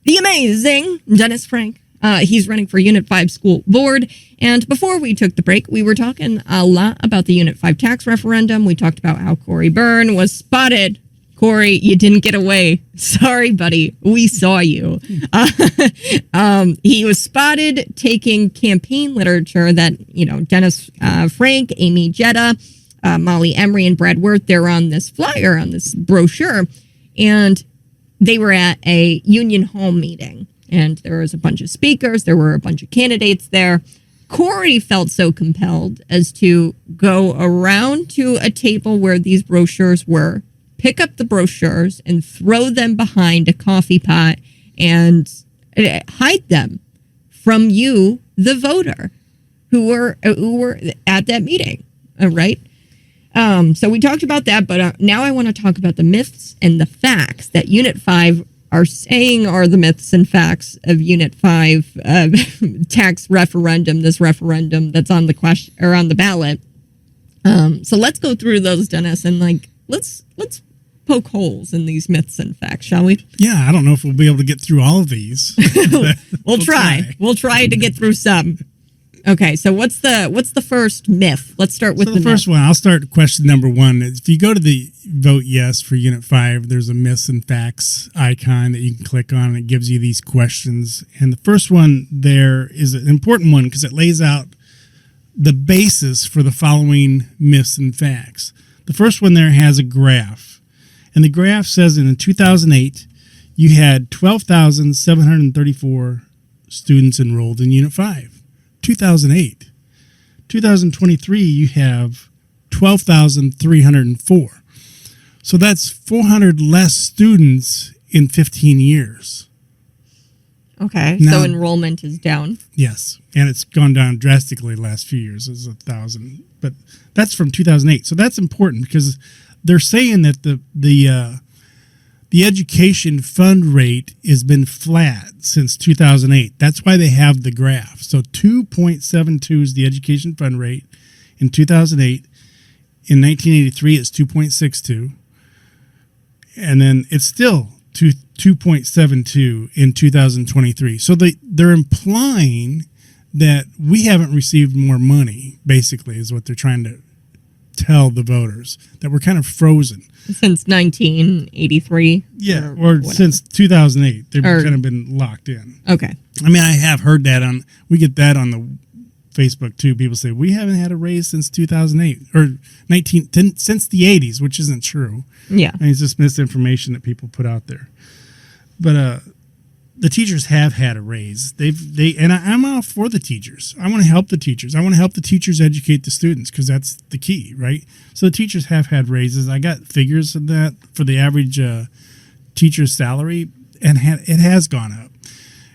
the amazing Dennis Frank. He's running for Unit 5 school board. And before we took the break, we were talking a lot about the Unit 5 tax referendum. We talked about how Corey Byrne was spotted. Corey, you didn't get away. Sorry, buddy. We saw you. He was spotted taking campaign literature that, Dennis Frank, Amy Jetta, Molly Emery, and Brad Wirth, they're on this flyer, on this brochure. And they were at a Union Hall meeting. And there was a bunch of speakers. There were a bunch of candidates there. Corey felt so compelled as to go around to a table where these brochures were, pick up the brochures and throw them behind a coffee pot and hide them from you, the voter, who were at that meeting. All right. So we talked about that, but now I want to talk about the myths and the facts that Unit 5 are saying are the myths and facts of Unit 5 tax referendum, this referendum that's on the question or on the ballot. So let's go through those, Dennis, and let's poke holes in these myths and facts, shall we? Yeah, I don't know if we'll be able to get through all of these. We'll try. We'll try to get through some. Okay, so what's the first myth? Let's start with the first one. I'll start with question number 1. If you go to the vote yes for Unit 5, there's a myths and facts icon that you can click on, and it gives you these questions. And the first one there is an important one because it lays out the basis for the following myths and facts. The first one there has a graph, and the graph says in 2008, you had 12,734 students enrolled in Unit 5. 2008. 2023, you have 12,304. So that's 400 less students in 15 years. Okay, now, so enrollment is down. Yes, and it's gone down drastically the last few years. It's 1,000, but that's from 2008. So that's important because they're saying that the education fund rate has been flat since 2008. That's why they have the graph. So 2.72 is the education fund rate in 2008. In 1983, it's 2.62. And then it's still 2.72 in 2023. So they're implying that we haven't received more money, basically, is what they're trying to tell the voters, that we're kind of frozen. Since 1983? Yeah, or since 2008. They've kind of been locked in. Okay. I mean, I have heard that we get that on the Facebook too. People say, we haven't had a raise since 2008 or since the 80s, which isn't true. Yeah. And it's just misinformation that people put out there. But the teachers have had a raise. I'm all for the teachers. I want to help the teachers. I want to help the teachers educate the students because that's the key, right? So the teachers have had raises. I got figures of that for the average teacher's salary, and it has gone up.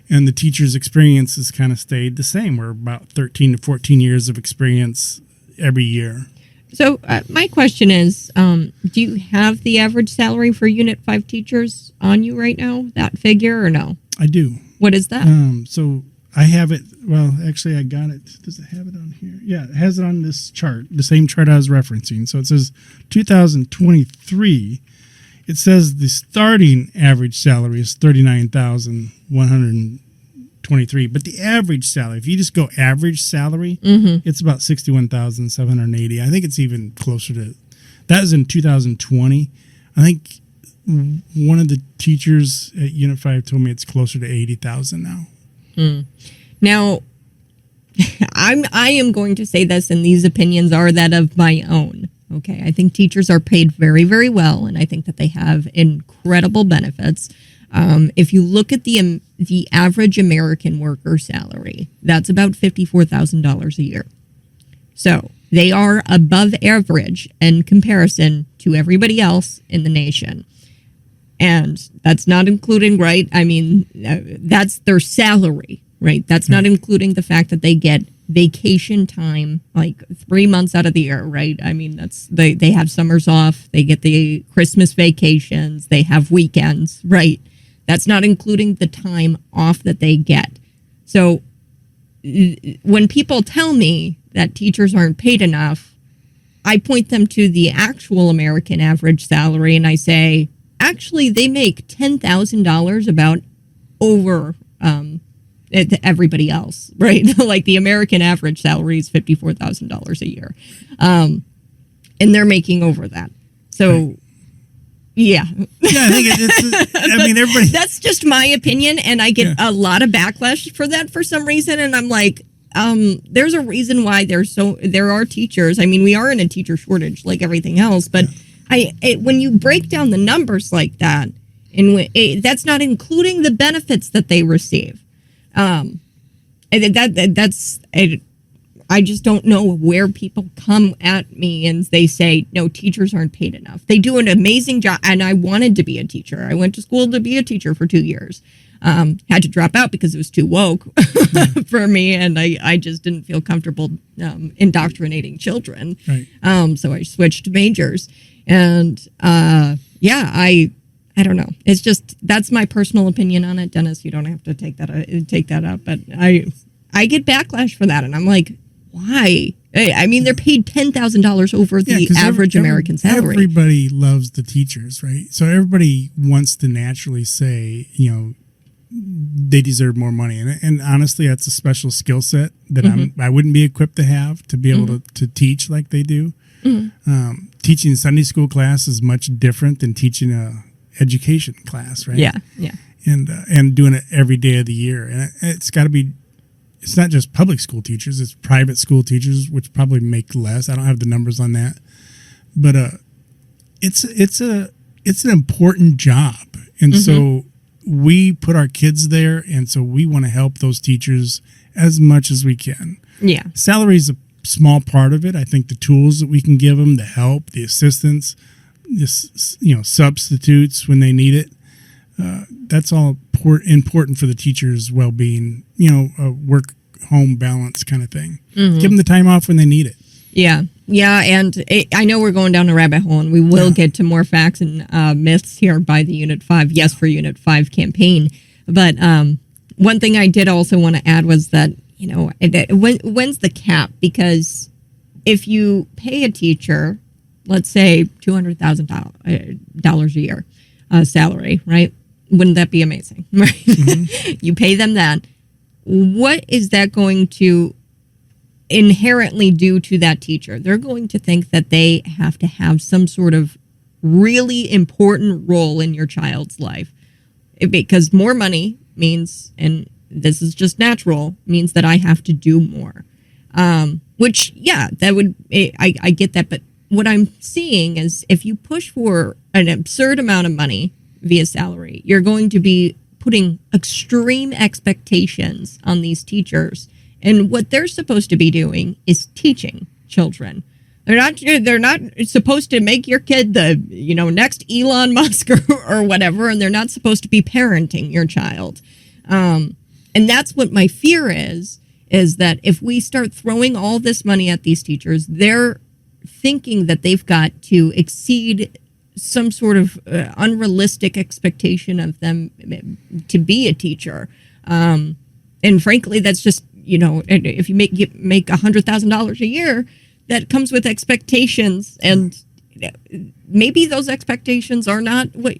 And the teacher's experience has kind of stayed the same. We're about 13 to 14 years of experience every year. So my question is, do you have the average salary for Unit 5 teachers on you right now, that figure, or no? I do. What is that? So I have it. Well, actually, I got it. Does it have it on here? Yeah, it has it on this chart, the same chart I was referencing. So it says 2023. It says the starting average salary is $39,123. But the average salary, if you just go average salary, it's about $61,780. I think it's even closer to that. Was in 2020. I think one of the teachers at Unit 5 told me it's closer to $80,000 now. Now, I am going to say this, and these opinions are that of my own. Okay, I think teachers are paid very, very well, and I think that they have incredible benefits. If you look at the average American worker salary, that's about $54,000 a year. So they are above average in comparison to everybody else in the nation. And that's not including, right? I mean, that's their salary, right? That's not including the fact that they get vacation time, like 3 months out of the year, right? I mean, they have summers off, they get the Christmas vacations, they have weekends, right? That's not including the time off that they get. So when people tell me that teachers aren't paid enough, I point them to the actual American average salary and I say, actually, they make $10,000 about over everybody else, right? Like the American average salary is $54,000 a year, and they're making over that. So. Right. Yeah. Yeah, I think it's I mean, everybody. That's just my opinion, and I get a lot of backlash for that for some reason. And I'm like, there's a reason why there are teachers. I mean, we are in a teacher shortage, like everything else. But when you break down the numbers like that, and that's not including the benefits that they receive. I just don't know where people come at me and they say, no, teachers aren't paid enough. They do an amazing job. And I wanted to be a teacher. I went to school to be a teacher for 2 years. Had to drop out because it was too woke for me. And I just didn't feel comfortable indoctrinating children. Right. So I switched majors. And I don't know. It's just, that's my personal opinion on it. Dennis, you don't have to take that up. But I get backlash for that. And I'm like, why? I mean, they're paid $10,000 over the average American salary. Everybody loves the teachers, right? So everybody wants to naturally say, they deserve more money. And honestly, that's a special skill set that I wouldn't be equipped to have to be able to teach like they do. Teaching Sunday school class is much different than teaching a education class, right? Yeah. And doing it every day of the year. And it's got to be. It's not just public school teachers; it's private school teachers, which probably make less. I don't have the numbers on that, but it's an important job, and so we put our kids there, and so we want to help those teachers as much as we can. Yeah, salary is a small part of it. I think the tools that we can give them, the help, the assistance, substitutes when they need it. That's all important for the teacher's well-being, a work-home balance kind of thing. Give them the time off when they need it. Yeah. And I know we're going down a rabbit hole, and we will get to more facts and myths here by the Unit 5 Yes for Unit 5 campaign. But one thing I did also want to add was that, when's the cap? Because if you pay a teacher, let's say $200,000 a year salary, right? Wouldn't that be amazing? Right? You pay them that. What is that going to inherently do to that teacher? They're going to think that they have to have some sort of really important role in your child's life. Because more money means, and this is just natural, means that I have to do more. Which, that would, I get that. But what I'm seeing is if you push for an absurd amount of money via salary, you're going to be putting extreme expectations on these teachers, and what they're supposed to be doing is teaching children. They're not supposed to make your kid the next Elon Musk or whatever, and they're not supposed to be parenting your child. And that's what my fear is that if we start throwing all this money at these teachers, they're thinking that they've got to exceed some sort of unrealistic expectation of them to be a teacher. And frankly, that's just, if you make $100,000 a year, that comes with expectations. And maybe those expectations are not what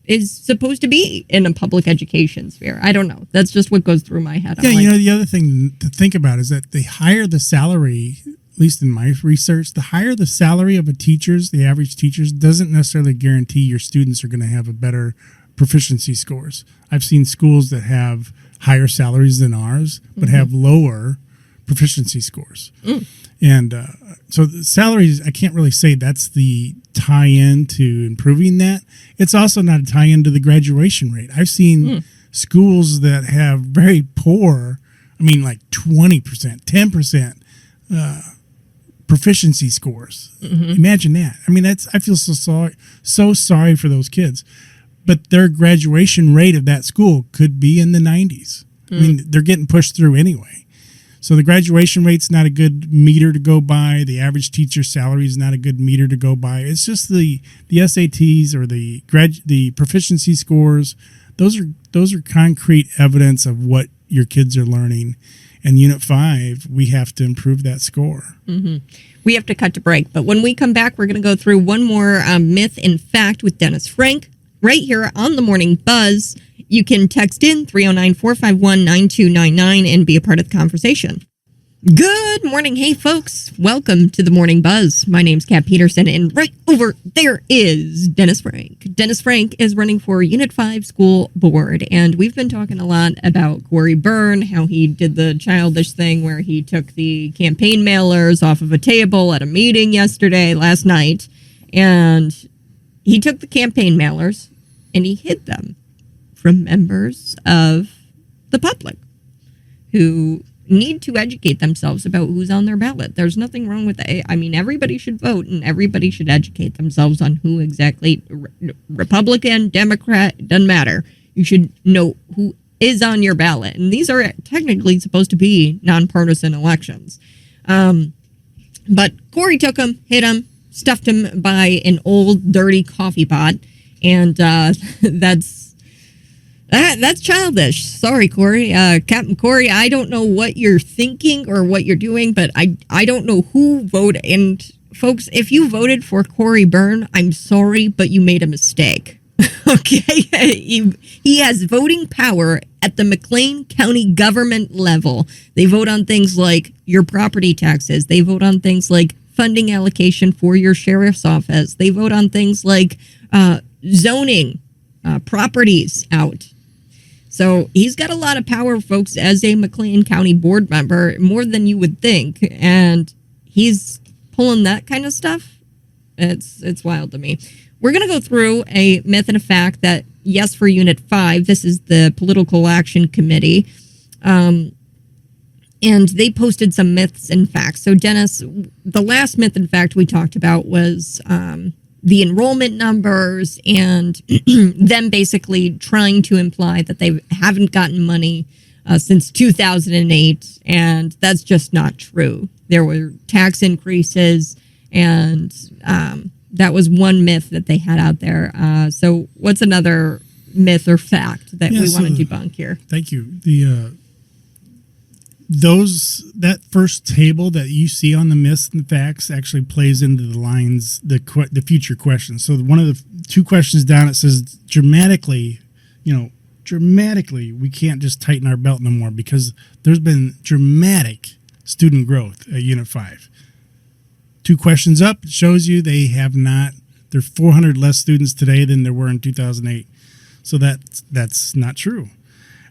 is supposed to be in a public education sphere. I don't know. That's just what goes through my head. Yeah, the other thing to think about is that they hire the salary, at least in my research, the higher the salary of the average teachers, doesn't necessarily guarantee your students are going to have a better proficiency scores. I've seen schools that have higher salaries than ours, but have lower proficiency scores. And so the salaries, I can't really say that's the tie-in to improving that. It's also not a tie-in to the graduation rate. I've seen schools that have very poor, like 20%, 10%, proficiency scores. Imagine that. I feel so sorry for those kids. But their graduation rate of that school could be in the 90s. They're getting pushed through anyway. So the graduation rate's not a good meter to go by. The average teacher's salary is not a good meter to go by. It's just the SATs or the proficiency scores. Those are concrete evidence of what your kids are learning. And Unit 5, we have to improve that score. We have to cut to break. But when we come back, we're going to go through one more myth and fact with Dennis Frank right here on the Morning Buzz. You can text in 309-451-9299 and be a part of the conversation. Good morning. Hey, folks. Welcome to the Morning Buzz. My name's Kat Peterson, and right over there is Dennis Frank. Dennis Frank is running for Unit 5 School Board, and we've been talking a lot about Corey Byrne, how he did the childish thing where he took the campaign mailers off of a table at a meeting last night, and he took the campaign mailers and he hid them from members of the public who need to educate themselves about who's on their ballot. There's nothing wrong with that. I mean, everybody should vote and everybody should educate themselves on who exactly, Republican, Democrat, doesn't matter. You should know who is on your ballot. And these are technically supposed to be nonpartisan elections. But Corey took them, hit them, stuffed him by an old dirty coffee pot. And that's childish. Sorry, Corey. Captain Corey, I don't know what you're thinking or what you're doing, but I don't know who voted. And folks, if you voted for Corey Byrne, I'm sorry, but you made a mistake. Okay? He has voting power at the McLean County government level. They vote on things like your property taxes. They vote on things like funding allocation for your sheriff's office. They vote on things like zoning properties out. So he's got a lot of power, folks, as a McLean County board member, more than you would think. And he's pulling that kind of stuff. It's wild to me. We're going to go through a myth and a fact that, yes, for Unit 5, this is the Political Action Committee. And they posted some myths and facts. So, Dennis, the last myth and fact we talked about was the enrollment numbers and them basically trying to imply that they haven't gotten money since 2008. And that's just not true. There were tax increases, and that was one myth that they had out there. So what's another myth or fact that we want to debunk here? Thank you. That first table that you see on the myths and facts actually plays into the lines, the future questions. So one of the two questions down, it says dramatically, we can't just tighten our belt no more because there's been dramatic student growth at Unit 5. Two questions up, it shows you they have not. There are 400 less students today than there were in 2008. So that's not true.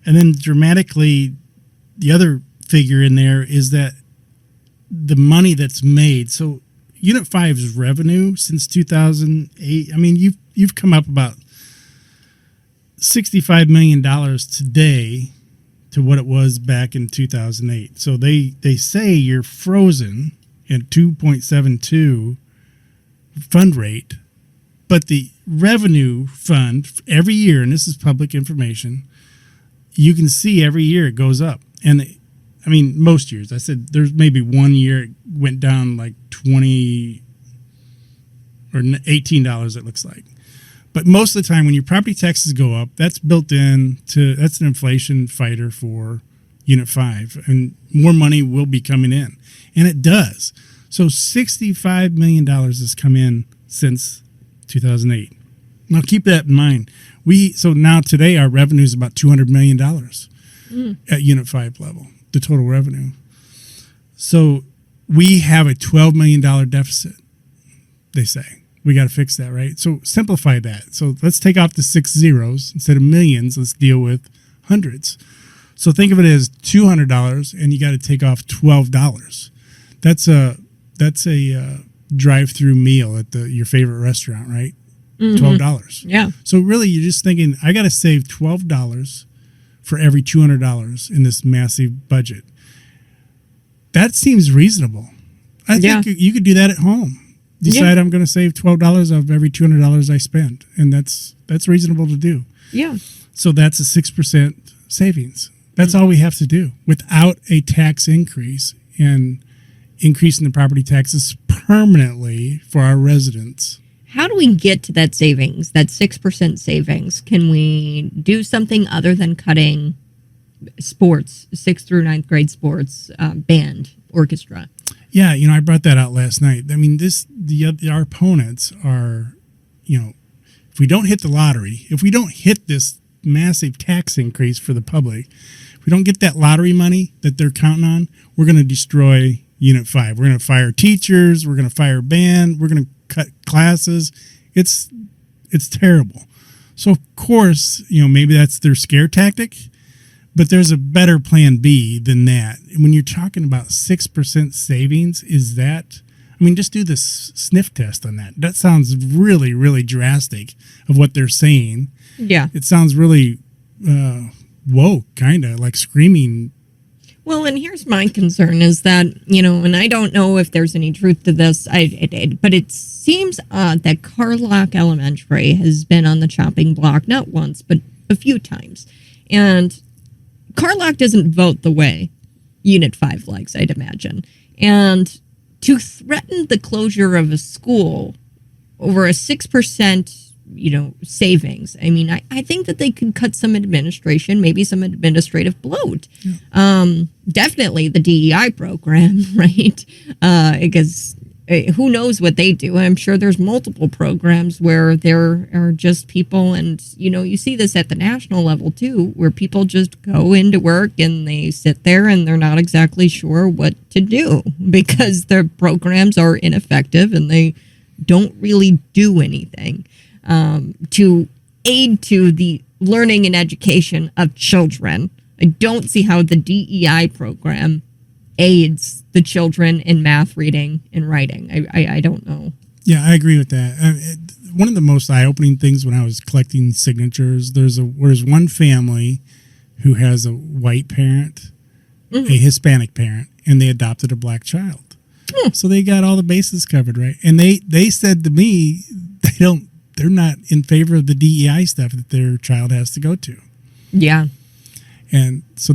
And then dramatically, the other figure in there is that the money that's made. So Unit 5's revenue since 2008, I mean, you've come up about $65 million today to what it was back in 2008. So they say you're frozen at 2.72 fund rate, but the revenue fund every year, and this is public information, you can see every year it goes up. And I mean, most years. I said there's maybe 1 year it went down like $20 or $18, it looks like. But most of the time when your property taxes go up, that's built in that's an inflation fighter for Unit 5. And more money will be coming in. And it does. So $65 million has come in since 2008. Now keep that in mind. So now today our revenue is about $200 million at Unit 5 level. The total revenue. So we have a $12 million deficit, they say. We got to fix that, right? So simplify that. So let's take off the 6 zeros. Instead of millions, let's deal with hundreds. So think of it as $200 and you got to take off $12. That's a drive-through meal at your favorite restaurant, right? Mm-hmm. $12. Yeah. So really you're just thinking, I got to save $12 for every $200 in this massive budget. That seems reasonable. I think you could do that at home. Decide I'm going to save $12 of every $200 I spend, and that's reasonable to do. Yeah. So that's a 6% savings. That's all we have to do without a tax increase and increasing the property taxes permanently for our residents. How do we get to that savings, that 6% savings? Can we do something other than cutting sports, 6th through 9th grade sports, band, orchestra? Yeah, I brought that out last night. I mean, our opponents are, if we don't hit the lottery, if we don't hit this massive tax increase for the public. If we don't get that lottery money that they're counting on, we're going to destroy Unit 5. We're going to fire teachers. We're going to fire band. We're going to cut classes. It's terrible. So, of course, maybe that's their scare tactic, but there's a better plan B than that. When you're talking about 6% savings, just do this sniff test on that. That sounds really, really drastic of what they're saying. Yeah. It sounds really woke, kind of like screaming. Well, and here's my concern is that, and I don't know if there's any truth to this, but it seems odd that Carlock Elementary has been on the chopping block, not once, but a few times. And Carlock doesn't vote the way Unit 5 likes, I'd imagine. And to threaten the closure of a school over a 6%, savings. I mean, I think that they could cut some administration, maybe some administrative bloat. Yeah. Definitely the DEI program, right? Because who knows what they do? I'm sure there's multiple programs where there are just people, and you see this at the national level too, where people just go into work and they sit there and they're not exactly sure what to do because their programs are ineffective and they don't really do anything to aid to the learning and education of children. I don't see how the DEI program aids the children in math, reading, and writing. I don't know. Yeah, I agree with that. One of the most eye-opening things when I was collecting signatures, there's one family who has a white parent, a Hispanic parent, and they adopted a black child. So they got all the bases covered, right? And they said to me they're not in favor of the DEI stuff that their child has to go to. Yeah. And so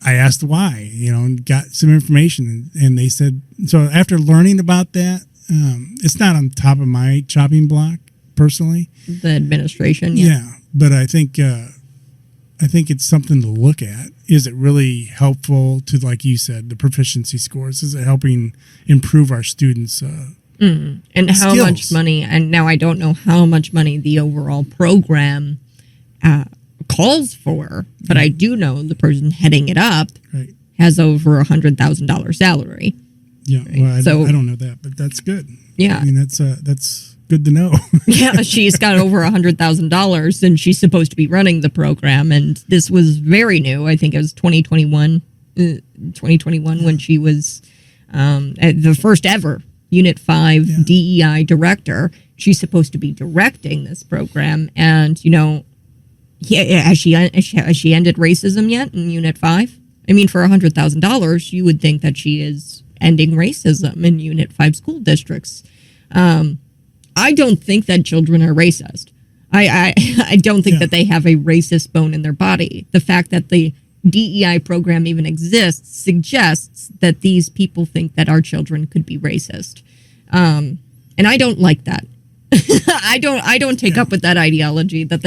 I asked why, and got some information, and they said, so after learning about that, it's not on top of my chopping block personally. The administration. Yeah. But I think it's something to look at. Is it really helpful to, like you said, the proficiency scores? Is it helping improve our students' and how skills? Much money? And now I don't know how much money the overall program calls for, but I do know the person heading it up has over $100,000 salary. Yeah, right? Well, I don't know that, but that's good. Yeah, I mean that's good to know. Yeah, she's got over $100,000, and she's supposed to be running the program. And this was very new. I think it was 2021 when she was the first ever Unit 5 DEI director. She's supposed to be directing this program, and has she ended racism yet in Unit 5? I mean, for $100,000, you would think that she is ending racism in Unit 5 school districts. I don't think that children are racist. I don't think that they have a racist bone in their body. The fact that the DEI program even exists suggests that these people think that our children could be racist. And I don't like that. I don't take up with that ideology that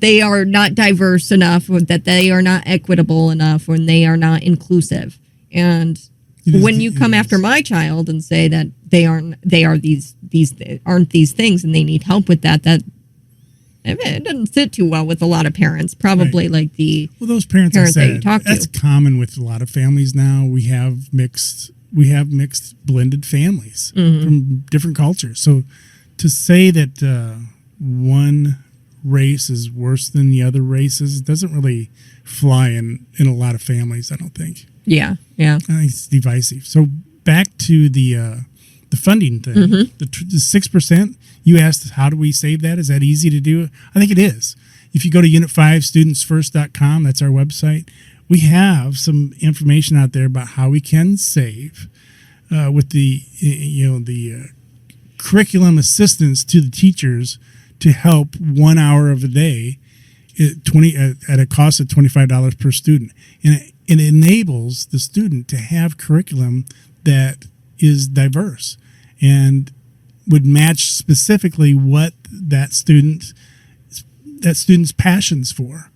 they are not diverse enough, or that they are not equitable enough, or they are not inclusive. And when you come after my child and say that they aren't these things and they need help with that it doesn't sit too well with a lot of parents. Probably like those parents that you talk to. That's common with a lot of families now. We have mixed blended families from different cultures. So to say that one race is worse than the other races doesn't really fly in a lot of families, I don't think. Yeah. I think it's divisive. So back to the funding thing, the 6%. You asked, how do we save that? Is that easy to do? I think it is. If you go to unit5studentsfirst.com, that's our website. We have some information out there about how we can save with the curriculum assistance to the teachers to help 1 hour of a day at a cost of $25 per student. And it enables the student to have curriculum that is diverse and would match specifically what that student's passions for.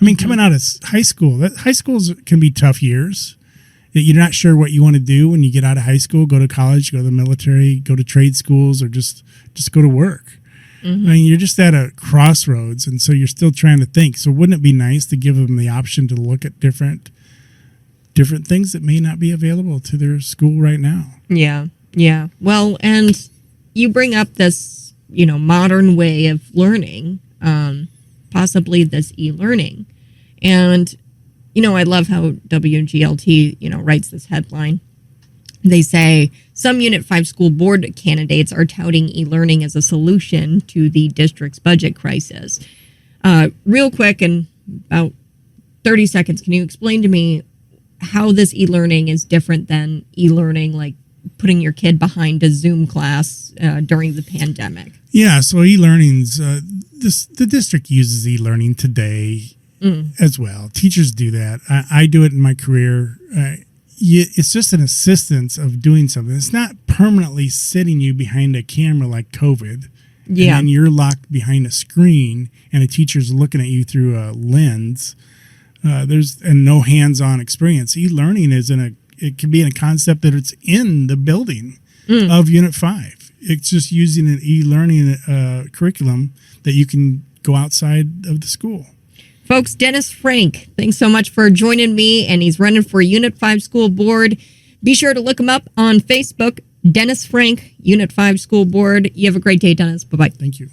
I mean, coming out of high schools can be tough years. You're not sure what you want to do when you get out of high school, go to college, go to the military, go to trade schools, or just go to work. I mean, you're just at a crossroads, and so you're still trying to think. So wouldn't it be nice to give them the option to look at different things that may not be available to their school right now? Yeah. Yeah. Well, and you bring up this, modern way of learning, possibly this e-learning. And, I love how WGLT, writes this headline. They say some Unit 5 school board candidates are touting e-learning as a solution to the district's budget crisis. Real quick, in about 30 seconds, can you explain to me how this e-learning is different than e-learning, like putting your kid behind a Zoom class during the pandemic? Yeah, so e-learning's, the district uses e-learning today as well. Teachers do that. I do it in my career. It's just an assistance of doing something. It's not permanently sitting you behind a camera like COVID. Yeah. And then you're locked behind a screen and a teacher's looking at you through a lens. There's no hands-on experience. E-learning it can be in a concept that it's in the building of Unit 5. It's just using an e-learning curriculum that you can go outside of the school. Folks, Dennis Frank, thanks so much for joining me, and he's running for Unit 5 School Board. Be sure to look him up on Facebook, Dennis Frank, Unit 5 School Board. You have a great day, Dennis. Bye-bye. Thank you.